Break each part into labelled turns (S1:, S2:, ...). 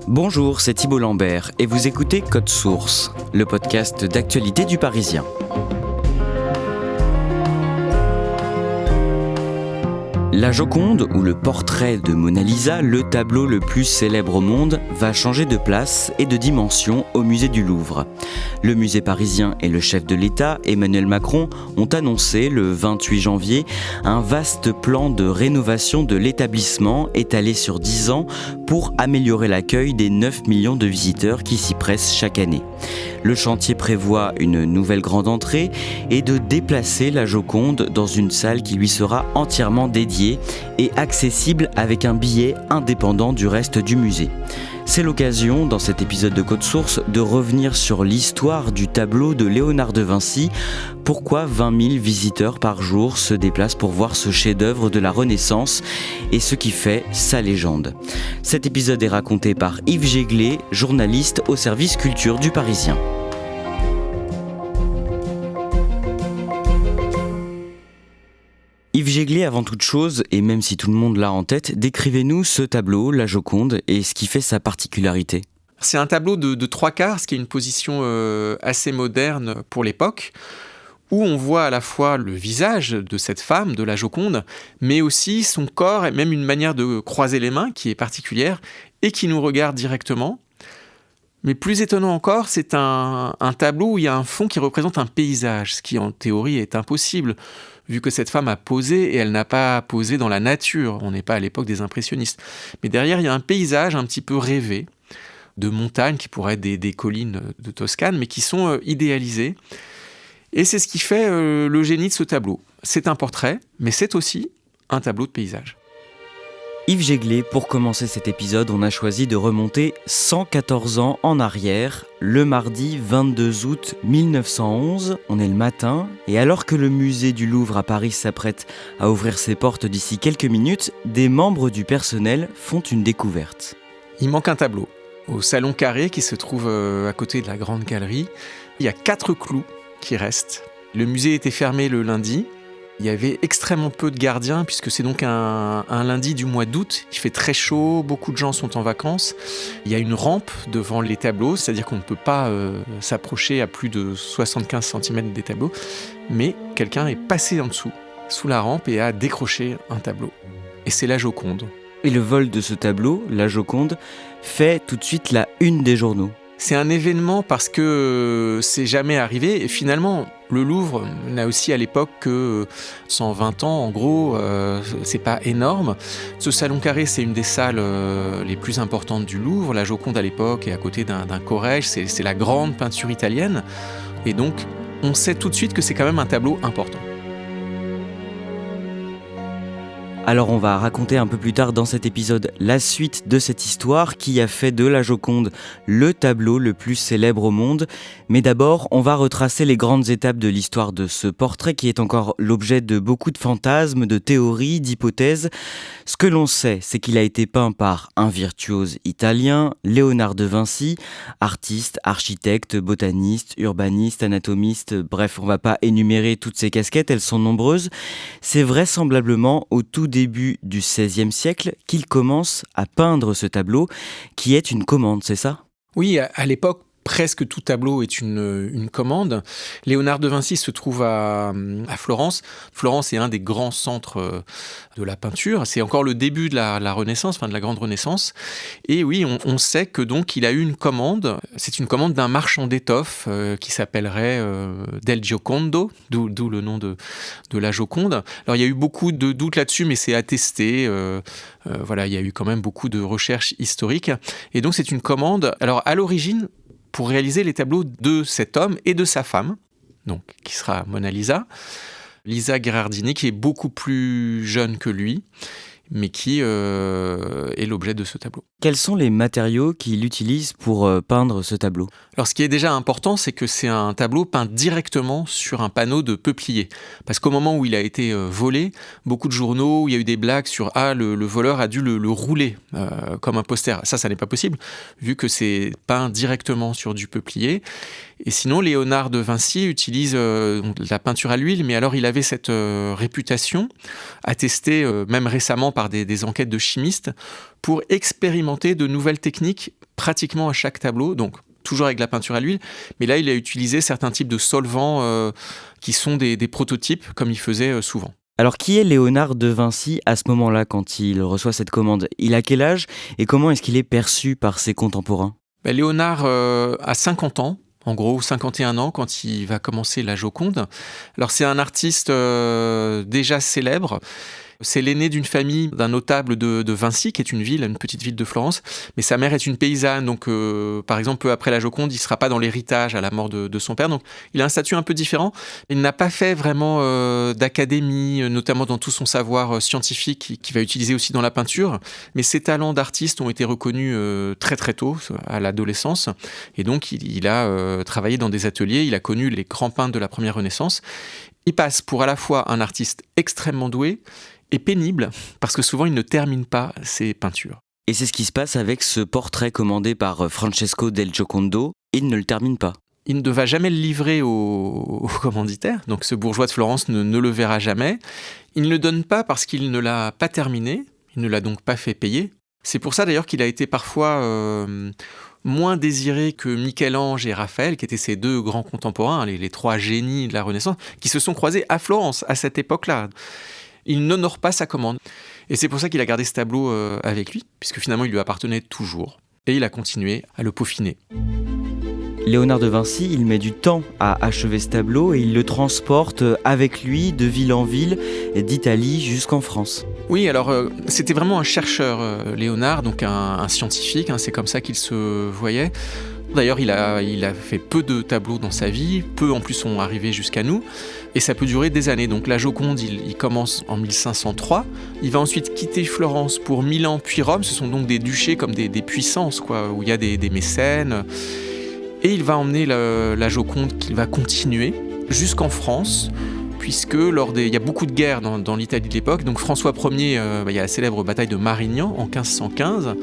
S1: Bonjour, c'est Thibault Lambert et vous écoutez Code Source, le podcast d'actualité du Parisien. La Joconde, ou le portrait de Mona Lisa, le tableau le plus célèbre au monde, va changer de place et de dimension au musée du Louvre. Le musée parisien et le chef de l'État, Emmanuel Macron, ont annoncé le 28 janvier un vaste plan de rénovation de l'établissement étalé sur 10 ans pour améliorer l'accueil des 9 millions de visiteurs qui s'y pressent chaque année. Le chantier prévoit une nouvelle grande entrée et de déplacer la Joconde dans une salle qui lui sera entièrement dédiée et accessible avec un billet indépendant du reste du musée. C'est l'occasion, dans cet épisode de Code Source, de revenir sur l'histoire du tableau de Léonard de Vinci. Pourquoi 20 000 visiteurs par jour se déplacent pour voir ce chef-d'œuvre de la Renaissance et ce qui fait sa légende. Cet épisode est raconté par Yves Jéglé, journaliste au service culture du Parisien. Yves Jéglé, avant toute chose, et même si tout le monde l'a en tête, décrivez-nous ce tableau, la Joconde, et ce qui fait sa particularité.
S2: C'est un tableau de trois quarts, ce qui est une position assez moderne pour l'époque, où on voit à la fois le visage de cette femme, de la Joconde, mais aussi son corps et même une manière de croiser les mains qui est particulière et qui nous regarde directement. Mais plus étonnant encore, c'est un tableau où il y a un fond qui représente un paysage, ce qui en théorie est impossible, vu que cette femme a posé et elle n'a pas posé dans la nature. On n'est pas à l'époque des impressionnistes. Mais derrière, il y a un paysage un petit peu rêvé, de montagnes qui pourraient être des collines de Toscane, mais qui sont idéalisées. Et c'est ce qui fait le génie de ce tableau. C'est un portrait, mais c'est aussi un tableau de paysage.
S1: Yves Jéglé, pour commencer cet épisode, on a choisi de remonter 114 ans en arrière, le mardi 22 août 1911, on est le matin, et alors que le musée du Louvre à Paris s'apprête à ouvrir ses portes d'ici quelques minutes, des membres du personnel font une découverte.
S2: Il manque un tableau. Au salon carré qui se trouve à côté de la grande galerie, il y a 4 clous qui restent. Le musée était fermé le lundi. Il y avait extrêmement peu de gardiens puisque c'est donc un lundi du mois d'août. Il fait très chaud, beaucoup de gens sont en vacances. Il y a une rampe devant les tableaux, c'est-à-dire qu'on ne peut pas s'approcher à plus de 75 cm des tableaux. Mais quelqu'un est passé en dessous, sous la rampe, et a décroché un tableau. Et c'est la Joconde.
S1: Et le vol de ce tableau, la Joconde, fait tout de suite la une des journaux.
S2: C'est un événement parce que c'est jamais arrivé. Et finalement, le Louvre n'a aussi à l'époque que 120 ans. En gros, c'est pas énorme. Ce salon carré, c'est une des salles les plus importantes du Louvre. La Joconde à l'époque est à côté d'un Corrège. C'est la grande peinture italienne. Et donc, on sait tout de suite que c'est quand même un tableau important.
S1: Alors on va raconter un peu plus tard dans cet épisode la suite de cette histoire qui a fait de la Joconde le tableau le plus célèbre au monde. Mais d'abord, on va retracer les grandes étapes de l'histoire de ce portrait qui est encore l'objet de beaucoup de fantasmes, de théories, d'hypothèses. Ce que l'on sait, c'est qu'il a été peint par un virtuose italien, Léonard de Vinci, artiste, architecte, botaniste, urbaniste, anatomiste, bref, on va pas énumérer toutes ces casquettes, elles sont nombreuses. C'est vraisemblablement au tout début du XVIe siècle qu'il commence à peindre ce tableau, qui est une commande, c'est ça ?
S2: Oui, à l'époque, presque tout tableau est une commande. Léonard de Vinci se trouve à Florence. Florence est un des grands centres de la peinture. C'est encore le début de la Renaissance, enfin de la Grande Renaissance. Et oui, on sait que donc il a eu une commande. C'est une commande d'un marchand d'étoffes qui s'appellerait Del Giocondo, d'où le nom de la Joconde. Alors il y a eu beaucoup de doutes là-dessus, mais c'est attesté. Voilà, il y a eu quand même beaucoup de recherches historiques. Et donc c'est une commande. Alors à l'origine, pour réaliser les tableaux de cet homme et de sa femme, donc qui sera Mona Lisa, Lisa Gherardini, qui est beaucoup plus jeune que lui, mais qui est l'objet de ce tableau.
S1: Quels sont les matériaux qu'il utilise pour peindre ce tableau ?
S2: Alors ce qui est déjà important, c'est que c'est un tableau peint directement sur un panneau de peuplier. Parce qu'au moment où il a été volé, beaucoup de journaux, où il y a eu des blagues sur « Ah, le voleur a dû le rouler comme un poster ». Ça n'est pas possible, vu que c'est peint directement sur du peuplier. Et sinon, Léonard de Vinci utilise la peinture à l'huile, mais alors il avait cette réputation, attestée même récemment par des enquêtes de chimistes, pour expérimenter de nouvelles techniques pratiquement à chaque tableau, donc toujours avec la peinture à l'huile, mais là il a utilisé certains types de solvants qui sont des prototypes, comme il faisait souvent.
S1: Alors qui est Léonard de Vinci à ce moment-là quand il reçoit cette commande? Il a quel âge et comment est-ce qu'il est perçu par ses contemporains?
S2: Léonard a 50 ans, en gros 51 ans quand il va commencer la Joconde. Alors c'est un artiste déjà célèbre. C'est l'aîné d'une famille d'un notable de Vinci, qui est une petite ville de Florence. Mais sa mère est une paysanne, donc par exemple, peu après la Joconde, il ne sera pas dans l'héritage à la mort de son père. Donc il a un statut un peu différent. Il n'a pas fait vraiment d'académie, notamment dans tout son savoir scientifique, qu'il va utiliser aussi dans la peinture. Mais ses talents d'artiste ont été reconnus très très tôt, à l'adolescence. Et donc il a travaillé dans des ateliers, il a connu les grands peintres de la première Renaissance. Il passe pour à la fois un artiste extrêmement doué et pénible, parce que souvent il ne termine pas ses peintures.
S1: Et c'est ce qui se passe avec ce portrait commandé par Francesco del Giocondo. Il ne le termine pas.
S2: Il ne va jamais le livrer au commanditaire, donc ce bourgeois de Florence ne le verra jamais. Il ne le donne pas parce qu'il ne l'a pas terminé, il ne l'a donc pas fait payer. C'est pour ça d'ailleurs qu'il a été parfois moins désiré que Michel-Ange et Raphaël, qui étaient ses deux grands contemporains, les trois génies de la Renaissance, qui se sont croisés à Florence à cette époque-là. Il n'honore pas sa commande. Et c'est pour ça qu'il a gardé ce tableau avec lui, puisque finalement il lui appartenait toujours. Et il a continué à le peaufiner.
S1: Léonard de Vinci, il met du temps à achever ce tableau et il le transporte avec lui de ville en ville, d'Italie jusqu'en France.
S2: Oui, alors c'était vraiment un chercheur, Léonard, donc un scientifique, c'est comme ça qu'il se voyait. D'ailleurs, il a fait peu de tableaux dans sa vie, peu en plus sont arrivés jusqu'à nous, et ça peut durer des années. Donc la Joconde, il commence en 1503, il va ensuite quitter Florence pour Milan puis Rome, ce sont donc des duchés comme des puissances, quoi, où il y a des mécènes, et il va emmener la Joconde qu'il va continuer jusqu'en France, puisque il y a beaucoup de guerres dans l'Italie de l'époque. Donc François Ier, il y a la célèbre bataille de Marignan en 1515,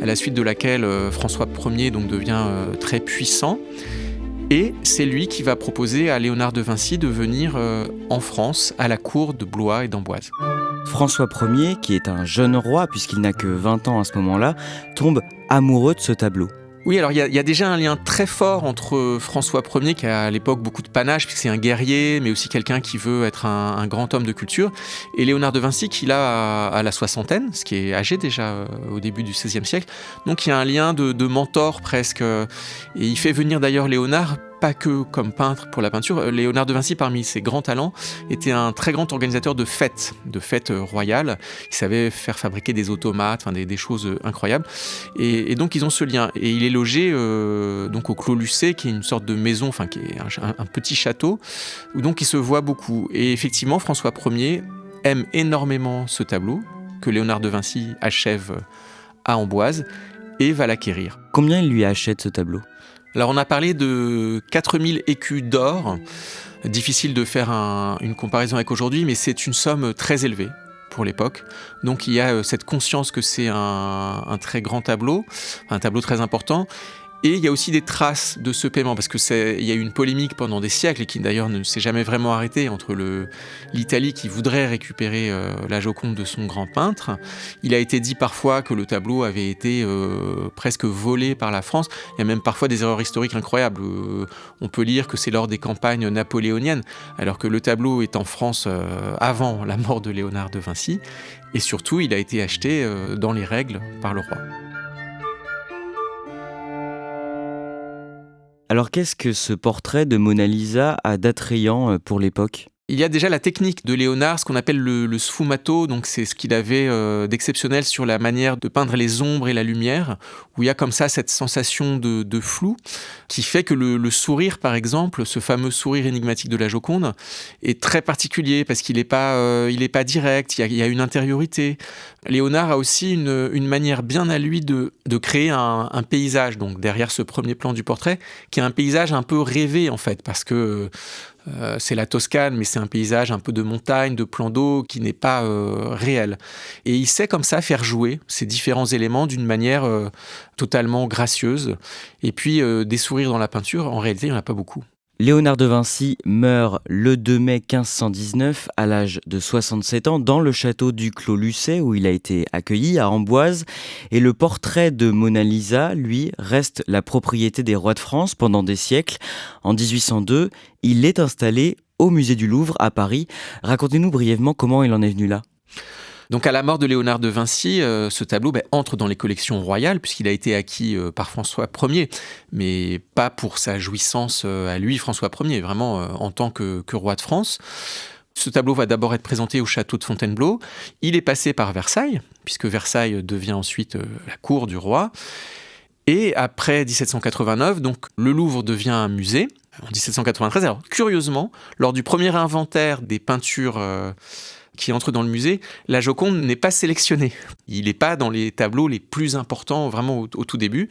S2: à la suite de laquelle François Ier donc, devient très puissant. Et c'est lui qui va proposer à Léonard de Vinci de venir en France, à la cour de Blois et d'Amboise.
S1: François Ier, qui est un jeune roi, puisqu'il n'a que 20 ans à ce moment-là, tombe amoureux de ce tableau.
S2: Oui, alors il y a déjà un lien très fort entre François Ier, qui a à l'époque beaucoup de panache, puisque c'est un guerrier, mais aussi quelqu'un qui veut être un grand homme de culture, et Léonard de Vinci, qui là à la soixantaine, ce qui est âgé déjà au début du XVIe siècle. Donc il y a un lien de mentor presque, et il fait venir d'ailleurs Léonard, pas que comme peintre pour la peinture. Léonard de Vinci, parmi ses grands talents, était un très grand organisateur de fêtes royales. Il savait faire fabriquer des automates, des choses incroyables. Et donc ils ont ce lien. Et il est logé donc au Clos Lucé, qui est une sorte de maison, qui est un petit château, où donc il se voit beaucoup. Et effectivement, François Ier aime énormément ce tableau que Léonard de Vinci achève à Amboise et va l'acquérir.
S1: Combien il lui achète ce tableau ?
S2: Alors on a parlé de 4000 écus d'or, difficile de faire une comparaison avec aujourd'hui, mais c'est une somme très élevée pour l'époque. Donc il y a cette conscience que c'est un très grand tableau, un tableau très important. Et il y a aussi des traces de ce paiement, parce il y a eu une polémique pendant des siècles, et qui d'ailleurs ne s'est jamais vraiment arrêtée, entre l'Italie qui voudrait récupérer la Joconde de son grand peintre. Il a été dit parfois que le tableau avait été presque volé par la France. Il y a même parfois des erreurs historiques incroyables. On peut lire que c'est lors des campagnes napoléoniennes, alors que le tableau est en France avant la mort de Léonard de Vinci. Et surtout, il a été acheté dans les règles par le roi.
S1: Alors qu'est-ce que ce portrait de Mona Lisa a d'attrayant pour l'époque ?
S2: Il y a déjà la technique de Léonard, ce qu'on appelle le sfumato, donc c'est ce qu'il avait d'exceptionnel sur la manière de peindre les ombres et la lumière, où il y a comme ça cette sensation de flou, qui fait que le sourire, par exemple, ce fameux sourire énigmatique de la Joconde, est très particulier, parce qu'il n'est pas direct, il y a une intériorité. Léonard a aussi une manière bien à lui de créer un paysage, donc derrière ce premier plan du portrait, qui est un paysage un peu rêvé en fait, parce que c'est la Toscane, mais c'est un paysage un peu de montagne, de plan d'eau qui n'est pas réel. Et il sait comme ça faire jouer ces différents éléments d'une manière totalement gracieuse. Et puis des sourires dans la peinture, en réalité, il n'y en a pas beaucoup.
S1: Léonard de Vinci meurt le 2 mai 1519 à l'âge de 67 ans dans le château du Clos Lucé où il a été accueilli à Amboise. Et le portrait de Mona Lisa, lui, reste la propriété des rois de France pendant des siècles. En 1802, il est installé au musée du Louvre à Paris. Racontez-nous brièvement comment il en est venu là.
S2: Donc à la mort de Léonard de Vinci, ce tableau entre dans les collections royales puisqu'il a été acquis par François Ier, mais pas pour sa jouissance à lui, François Ier, vraiment en tant que roi de France. Ce tableau va d'abord être présenté au château de Fontainebleau. Il est passé par Versailles, puisque Versailles devient ensuite la cour du roi. Et après 1789, donc, le Louvre devient un musée. En 1793, alors curieusement, lors du premier inventaire des peintures qui entre dans le musée, la Joconde n'est pas sélectionnée. Il n'est pas dans les tableaux les plus importants, vraiment au tout début,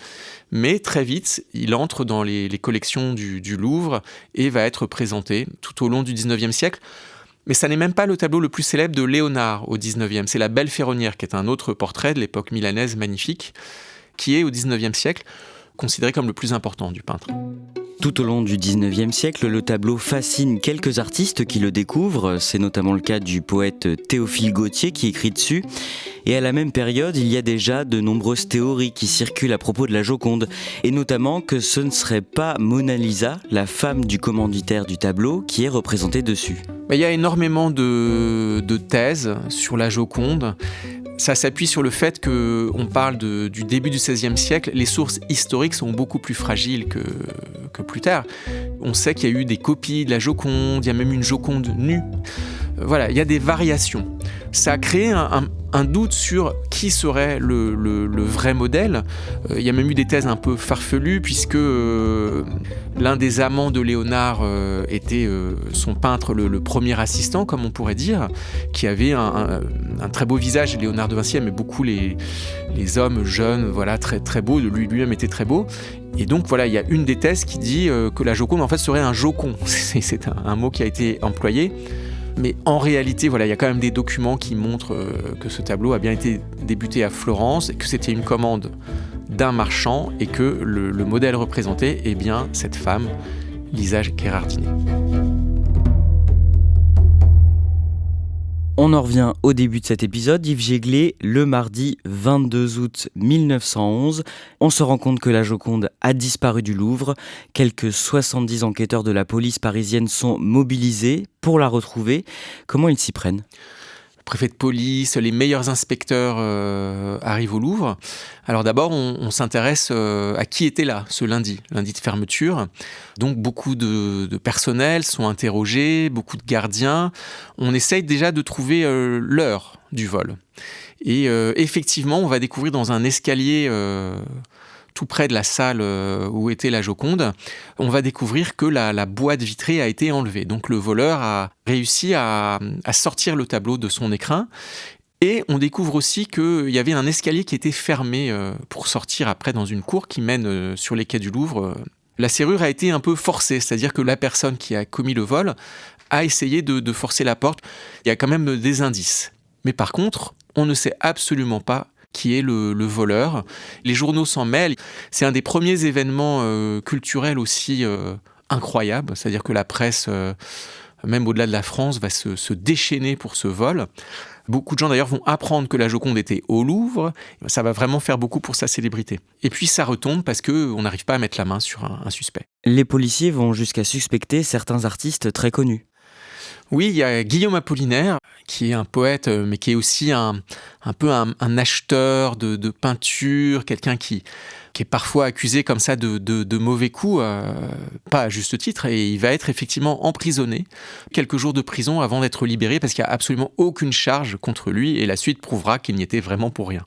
S2: mais très vite, il entre dans les collections du Louvre et va être présenté tout au long du 19e siècle. Mais ça n'est même pas le tableau le plus célèbre de Léonard au 19e. C'est la Belle Ferronnière, qui est un autre portrait de l'époque milanaise magnifique, qui est au 19e siècle considéré comme le plus important du peintre.
S1: Tout au long du 19e siècle, le tableau fascine quelques artistes qui le découvrent. C'est notamment le cas du poète Théophile Gautier qui écrit dessus. Et à la même période, il y a déjà de nombreuses théories qui circulent à propos de la Joconde. Et notamment que ce ne serait pas Mona Lisa, la femme du commanditaire du tableau, qui est représentée dessus.
S2: Il y a énormément de thèses sur la Joconde. Ça s'appuie sur le fait qu'on parle du début du XVIe siècle. Les sources historiques sont beaucoup plus fragiles que plus tard. On sait qu'il y a eu des copies de la Joconde, il y a même une Joconde nue. Voilà, il y a des variations. Ça a créé un doute sur qui serait le vrai modèle. Il y a même eu des thèses un peu farfelues, puisque l'un des amants de Léonard était son peintre, le premier assistant, comme on pourrait dire, qui avait un très beau visage. Léonard de Vinci aimait beaucoup les hommes jeunes, voilà, très, très beaux. Lui-même était très beau. Et donc voilà, il y a une des thèses qui dit que la Joconde en fait serait un jocon. C'est un mot qui a été employé. Mais en réalité, voilà, il y a quand même des documents qui montrent que ce tableau a bien été débuté à Florence, et que c'était une commande d'un marchand, et que le modèle représenté est bien cette femme, Lisa Gherardini.
S1: On en revient au début de cet épisode. Yves Jéglé, le mardi 22 août 1911, on se rend compte que la Joconde a disparu du Louvre. Quelques 70 enquêteurs de la police parisienne sont mobilisés pour la retrouver. Comment ils s'y prennent ?
S2: Le préfet de police, les meilleurs inspecteurs arrivent au Louvre. Alors d'abord, on s'intéresse à qui était là ce lundi de fermeture. Donc beaucoup de personnel sont interrogés, beaucoup de gardiens. On essaye déjà de trouver l'heure du vol. Et effectivement, on va découvrir dans un escalier tout près de la salle où était la Joconde, on va découvrir que la boîte vitrée a été enlevée. Donc le voleur a réussi à sortir le tableau de son écrin. Et on découvre aussi qu'il y avait un escalier qui était fermé pour sortir après dans une cour qui mène sur les quais du Louvre. La serrure a été un peu forcée, c'est-à-dire que la personne qui a commis le vol a essayé de forcer la porte. Il y a quand même des indices. Mais par contre, on ne sait absolument pas qui est le voleur. Les journaux s'en mêlent. C'est un des premiers événements culturels aussi incroyables. C'est-à-dire que la presse, même au-delà de la France, va se déchaîner pour ce vol. Beaucoup de gens d'ailleurs vont apprendre que la Joconde était au Louvre. Ça va vraiment faire beaucoup pour sa célébrité. Et puis ça retombe parce qu'on n'arrive pas à mettre la main sur un suspect.
S1: Les policiers vont jusqu'à suspecter certains artistes très connus.
S2: Oui, il y a Guillaume Apollinaire, qui est un poète, mais qui est aussi un peu un acheteur de peinture, quelqu'un qui est parfois accusé comme ça de mauvais coups, pas à juste titre, et il va être effectivement emprisonné quelques jours de prison avant d'être libéré, parce qu'il n'y a absolument aucune charge contre lui, et la suite prouvera qu'il n'y était vraiment pour rien.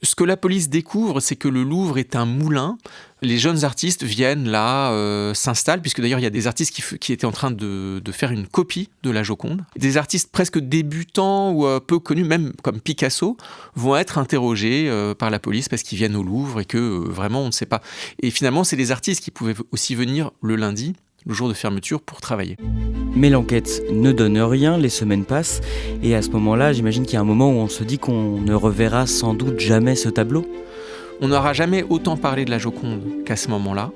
S2: Ce que la police découvre, c'est que le Louvre est un moulin. Les jeunes artistes viennent là, s'installent, puisque d'ailleurs il y a des artistes qui étaient en train de faire une copie de la Joconde. Des artistes presque débutants ou peu connus, même comme Picasso, vont être interrogés par la police parce qu'ils viennent au Louvre et que vraiment on ne sait pas. Et finalement, c'est des artistes qui pouvaient aussi venir le lundi, le jour de fermeture, pour travailler.
S1: Mais l'enquête ne donne rien, les semaines passent, et à ce moment-là, j'imagine qu'il y a un moment où on se dit qu'on ne reverra sans doute jamais ce tableau.
S2: On n'aura jamais autant parlé de la Joconde qu'à ce moment-là.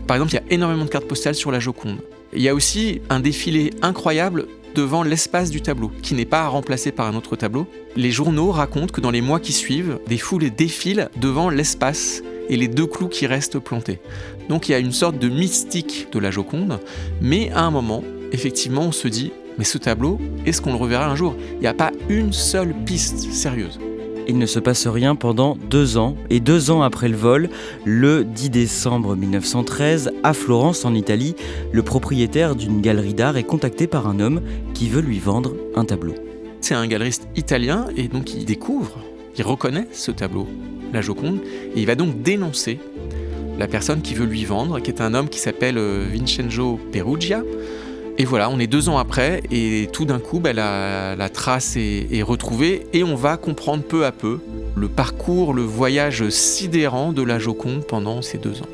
S2: Par exemple, il y a énormément de cartes postales sur la Joconde. Il y a aussi un défilé incroyable devant l'espace du tableau, qui n'est pas à remplacer par un autre tableau. Les journaux racontent que dans les mois qui suivent, des foules défilent devant l'espace et les 2 clous qui restent plantés. Donc il y a une sorte de mystique de la Joconde, mais à un moment, effectivement, on se dit « mais ce tableau, est-ce qu'on le reverra un jour ?» Il n'y a pas une seule piste sérieuse.
S1: Il ne se passe rien pendant 2 ans, et 2 ans après le vol, le 10 décembre 1913, à Florence, en Italie, le propriétaire d'une galerie d'art est contacté par un homme qui veut lui vendre un tableau.
S2: C'est un galeriste italien, et donc il reconnaît ce tableau, la Joconde, et il va donc dénoncer la personne qui veut lui vendre, qui est un homme qui s'appelle Vincenzo Perugia. Et voilà, on est 2 ans après, et tout d'un coup, la trace est retrouvée, et on va comprendre peu à peu le parcours, le voyage sidérant de la Joconde pendant ces 2 ans.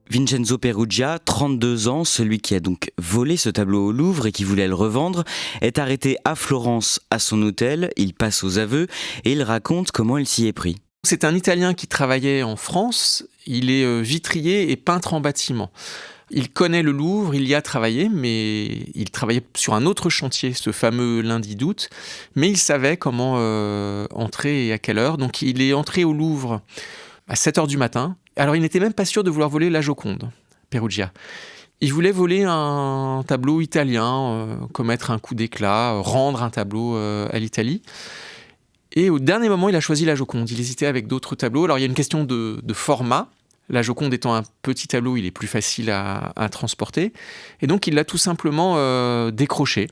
S1: Vincenzo Perugia, 32 ans, celui qui a donc volé ce tableau au Louvre et qui voulait le revendre, est arrêté à Florence à son hôtel, il passe aux aveux et il raconte comment il s'y est pris.
S2: C'est un Italien qui travaillait en France, il est vitrier et peintre en bâtiment. Il connaît le Louvre, il y a travaillé, mais il travaillait sur un autre chantier, ce fameux lundi d'août, mais il savait comment entrer et à quelle heure. Donc il est entré au Louvre à 7h du matin. Alors il n'était même pas sûr de vouloir voler la Joconde, Perugia. Il voulait voler un tableau italien, commettre un coup d'éclat, rendre un tableau à l'Italie. Et au dernier moment, il a choisi la Joconde. Il hésitait avec d'autres tableaux. Alors, il y a une question de format. La Joconde étant un petit tableau, il est plus facile à transporter. Et donc, il l'a tout simplement décroché.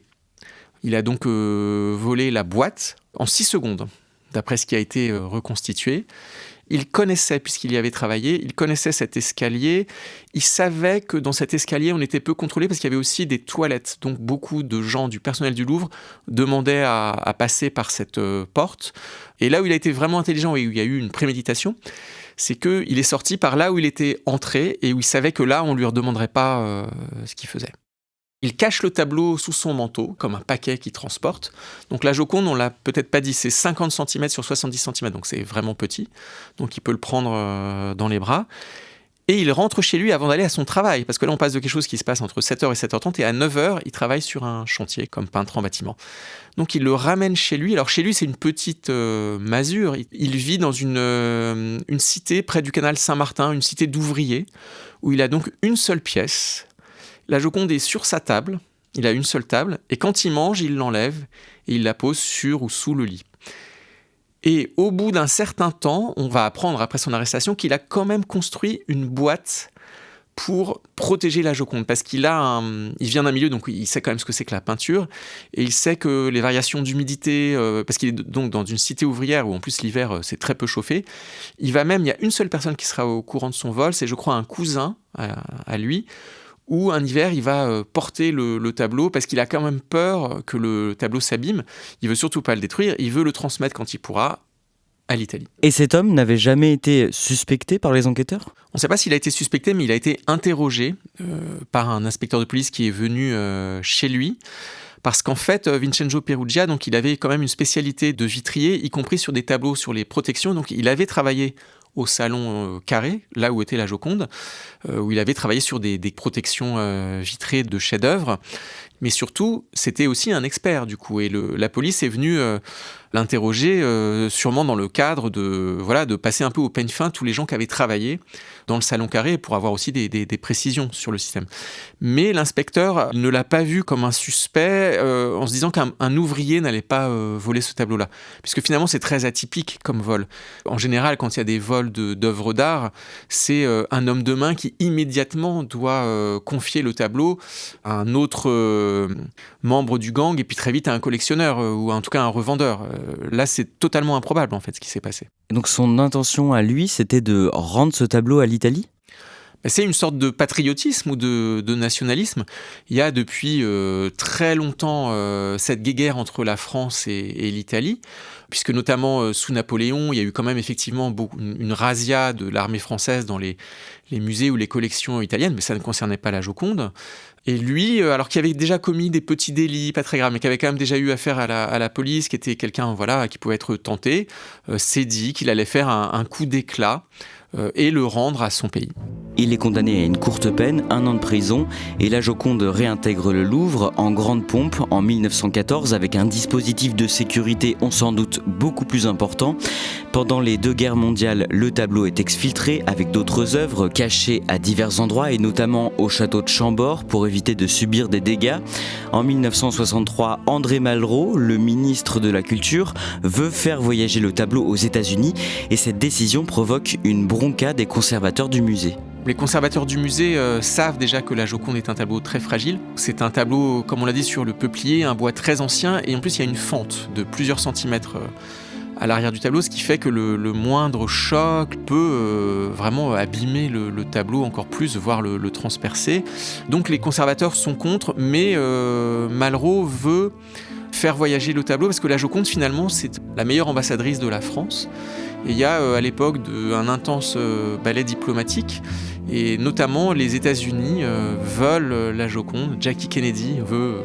S2: Il a donc volé la boîte en 6 secondes, d'après ce qui a été reconstitué. Il connaissait, puisqu'il y avait travaillé, il connaissait cet escalier. Il savait que dans cet escalier, on était peu contrôlé parce qu'il y avait aussi des toilettes. Donc beaucoup de gens du personnel du Louvre demandaient à passer par cette porte. Et là où il a été vraiment intelligent et où il y a eu une préméditation, c'est qu'il est sorti par là où il était entré et où il savait que là, on ne lui redemanderait pas ce qu'il faisait. Il cache le tableau sous son manteau, comme un paquet qu'il transporte. Donc la Joconde, on ne l'a peut-être pas dit, c'est 50 cm sur 70 cm, donc c'est vraiment petit. Donc il peut le prendre dans les bras. Et il rentre chez lui avant d'aller à son travail, parce que là on passe de quelque chose qui se passe entre 7h et 7h30, et à 9h, il travaille sur un chantier comme peintre en bâtiment. Donc il le ramène chez lui. Alors chez lui, c'est une petite masure. Il vit dans une cité près du canal Saint-Martin, une cité d'ouvriers, où il a donc une seule pièce. La Joconde est sur sa table, il a une seule table, et quand il mange, il l'enlève et il la pose sur ou sous le lit. Et au bout d'un certain temps, on va apprendre après son arrestation qu'il a quand même construit une boîte pour protéger la Joconde, parce il vient d'un milieu, donc il sait quand même ce que c'est que la peinture, et il sait que les variations d'humidité, parce qu'il est donc dans une cité ouvrière où en plus l'hiver c'est très peu chauffé, il y a une seule personne qui sera au courant de son vol, c'est je crois un cousin à lui, où un hiver, il va porter le tableau parce qu'il a quand même peur que le tableau s'abîme. Il veut surtout pas le détruire, il veut le transmettre quand il pourra à l'Italie.
S1: Et cet homme n'avait jamais été suspecté par les enquêteurs ?
S2: On ne sait pas s'il a été suspecté, mais il a été interrogé par un inspecteur de police qui est venu chez lui. Parce qu'en fait, Vincenzo Perugia, donc, il avait quand même une spécialité de vitrier, y compris sur des tableaux sur les protections. Donc il avait travaillé au salon Carré, là où était la Joconde, où il avait travaillé sur des protections vitrées de chefs-d'œuvre. Mais surtout, c'était aussi un expert, du coup. Et la police est venue l'interroger, sûrement dans le cadre de passer un peu au peigne fin tous les gens qui avaient travaillé dans le salon Carré pour avoir aussi des précisions sur le système. Mais l'inspecteur ne l'a pas vu comme un suspect en se disant qu'un ouvrier n'allait pas voler ce tableau-là. Puisque finalement, c'est très atypique comme vol. En général, quand il y a des vols d'œuvres d'art, c'est un homme de main qui immédiatement doit confier le tableau à un autre membre du gang et puis très vite à un collectionneur ou en tout cas un revendeur. Là, c'est totalement improbable en fait ce qui s'est passé.
S1: Et donc son intention à lui, c'était de rendre ce tableau à l'Italie ?
S2: C'est une sorte de patriotisme ou de nationalisme. Il y a depuis très longtemps cette guéguerre entre la France et l'Italie, puisque notamment sous Napoléon, il y a eu quand même effectivement une razzia de l'armée française dans les musées ou les collections italiennes, mais ça ne concernait pas la Joconde. Et lui, alors qu'il avait déjà commis des petits délits, pas très graves, mais qui avait quand même déjà eu affaire à la police, qui était quelqu'un qui pouvait être tenté, s'est dit qu'il allait faire un coup d'éclat et le rendre à son pays.
S1: Il est condamné à une courte peine, 1 an de prison, et la Joconde réintègre le Louvre en grande pompe en 1914 avec un dispositif de sécurité, on s'en doute, beaucoup plus important. Pendant les 2 guerres mondiales, le tableau est exfiltré avec d'autres œuvres cachées à divers endroits et notamment au château de Chambord pour éviter de subir des dégâts. En 1963, André Malraux, le ministre de la Culture, veut faire voyager le tableau aux États-Unis et cette décision provoque une bronca des conservateurs du musée.
S2: Les conservateurs du musée savent déjà que la Joconde est un tableau très fragile. C'est un tableau, comme on l'a dit, sur le peuplier, un bois très ancien, et en plus il y a une fente de plusieurs centimètres à l'arrière du tableau, ce qui fait que le moindre choc peut vraiment abîmer le tableau encore plus, voire le transpercer. Donc les conservateurs sont contre, mais Malraux veut faire voyager le tableau parce que la Joconde finalement c'est la meilleure ambassadrice de la France. Et il y a à l'époque un intense ballet diplomatique et notamment les États-Unis veulent la Joconde. Jackie Kennedy veut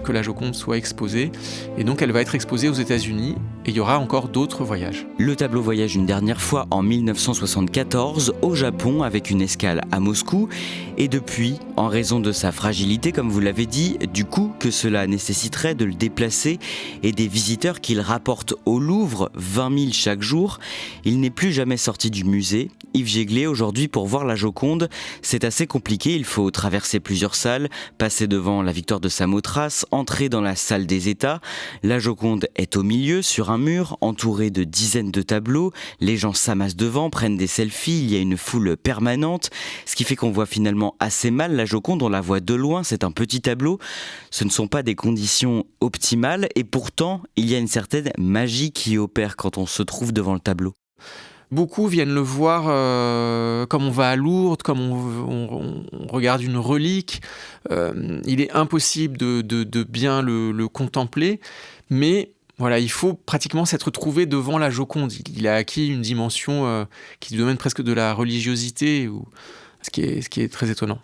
S2: que la Joconde soit exposée et donc elle va être exposée aux États-Unis et il y aura encore d'autres voyages.
S1: Le tableau voyage une dernière fois en 1974 au Japon avec une escale à Moscou et depuis, en raison de sa fragilité comme vous l'avez dit, du coût que cela nécessiterait de le déplacer et des visiteurs qu'il rapporte au Louvre, 20 000 chaque jour, il n'est plus jamais sorti du musée. Yves Jéglé, aujourd'hui pour voir la Joconde, c'est assez compliqué, il faut traverser plusieurs salles, passer devant la Victoire de Samothrace, entrer dans la salle des États. La Joconde est au milieu, sur un mur, entouré de dizaines de tableaux. Les gens s'amassent devant, prennent des selfies, il y a une foule permanente, ce qui fait qu'on voit finalement assez mal la Joconde, on la voit de loin, c'est un petit tableau. Ce ne sont pas des conditions optimales et pourtant, il y a une certaine magie qui opère quand on se trouve devant le tableau.
S2: Beaucoup viennent le voir comme on va à Lourdes, comme on regarde une relique. Il est impossible de bien le contempler, mais voilà, il faut pratiquement s'être trouvé devant la Joconde. Il a acquis une dimension qui lui domine presque de la religiosité, ce qui est très étonnant.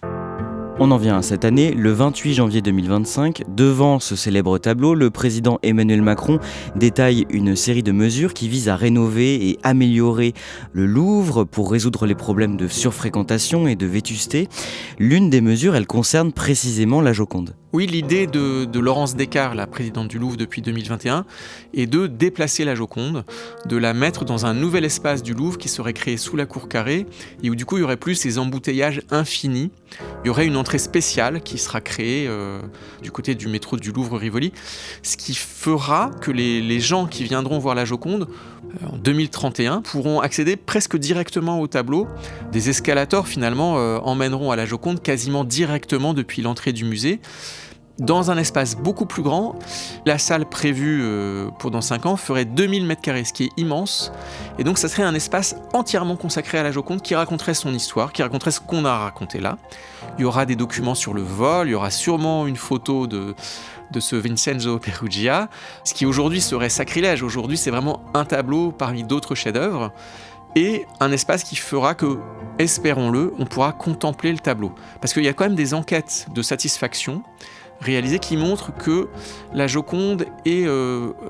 S1: On en vient à cette année, le 28 janvier 2025, devant ce célèbre tableau, le président Emmanuel Macron détaille une série de mesures qui visent à rénover et améliorer le Louvre pour résoudre les problèmes de surfréquentation et de vétusté. L'une des mesures, elle concerne précisément la Joconde.
S2: Oui, l'idée de Laurence Descartes, la présidente du Louvre depuis 2021, est de déplacer la Joconde, de la mettre dans un nouvel espace du Louvre qui serait créé sous la cour carrée et où du coup il n'y aurait plus ces embouteillages infinis. Il y aurait une entrée spéciale qui sera créée du côté du métro du Louvre-Rivoli, ce qui fera que les gens qui viendront voir la Joconde en 2031 pourront accéder presque directement au tableau. Des escalators finalement emmèneront à la Joconde quasiment directement depuis l'entrée du musée. Dans un espace beaucoup plus grand, la salle prévue pour dans 5 ans ferait 2000 m², ce qui est immense. Et donc ça serait un espace entièrement consacré à la Joconde qui raconterait son histoire, qui raconterait ce qu'on a raconté là. Il y aura des documents sur le vol, il y aura sûrement une photo de ce Vincenzo Perugia, ce qui aujourd'hui serait sacrilège. Aujourd'hui, c'est vraiment un tableau parmi d'autres chefs-d'œuvre. Et un espace qui fera que, espérons-le, on pourra contempler le tableau. Parce qu'il y a quand même des enquêtes de satisfaction réalisées qui montrent que la Joconde est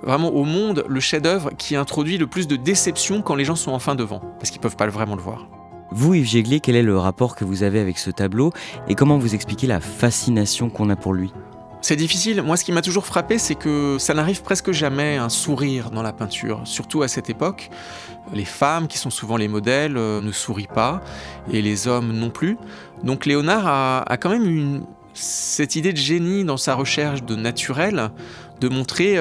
S2: vraiment au monde le chef-d'œuvre qui introduit le plus de déception quand les gens sont enfin devant, parce qu'ils ne peuvent pas vraiment le voir.
S1: Vous, Yves Jéglé, quel est le rapport que vous avez avec ce tableau et comment vous expliquez la fascination qu'on a pour lui ?
S2: C'est difficile. Moi, ce qui m'a toujours frappé, c'est que ça n'arrive presque jamais un sourire dans la peinture, surtout à cette époque. Les femmes, qui sont souvent les modèles, ne sourient pas, et les hommes non plus. Donc Léonard a quand même cette idée de génie dans sa recherche de naturel, de montrer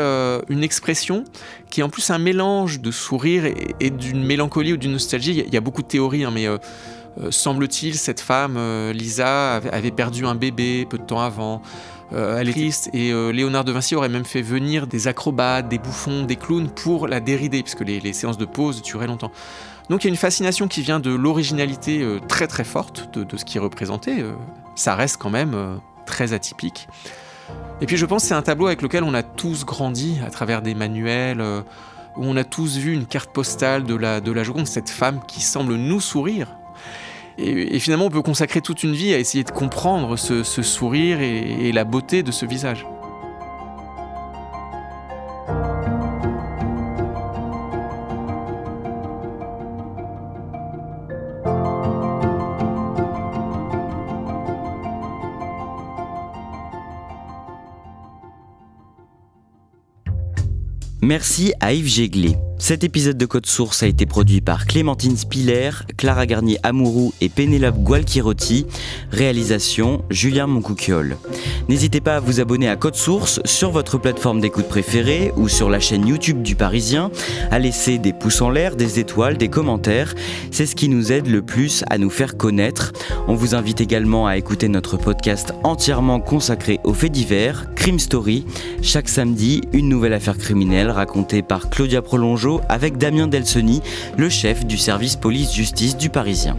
S2: une expression qui est en plus un mélange de sourire et d'une mélancolie ou d'une nostalgie. Il y a beaucoup de théories, mais semble-t-il, cette femme, Lisa, avait perdu un bébé peu de temps avant. Elle est triste et Léonard de Vinci aurait même fait venir des acrobates, des bouffons, des clowns pour la dérider, puisque les séances de pause duraient longtemps. Donc il y a une fascination qui vient de l'originalité très très forte de ce qui est représenté. Ça reste quand même très atypique. Et puis je pense que c'est un tableau avec lequel on a tous grandi à travers des manuels, où on a tous vu une carte postale de la Joconde, cette femme qui semble nous sourire. Et finalement, on peut consacrer toute une vie à essayer de comprendre ce sourire et la beauté de ce visage.
S1: Merci à Yves Jéglé. Cet épisode de Code Source a été produit par Clémentine Spiller, Clara Garnier-Amouroux et Pénélope Gualquirotti. Réalisation, Julien Moncouquiol. N'hésitez pas à vous abonner à Code Source sur votre plateforme d'écoute préférée ou sur la chaîne YouTube du Parisien, à laisser des pouces en l'air, des étoiles, des commentaires. C'est ce qui nous aide le plus à nous faire connaître. On vous invite également à écouter notre podcast entièrement consacré aux faits divers, Crime Story. Chaque samedi, une nouvelle affaire criminelle racontée par Claudia Prolongeau avec Damien Delseny, le chef du service police-justice du Parisien.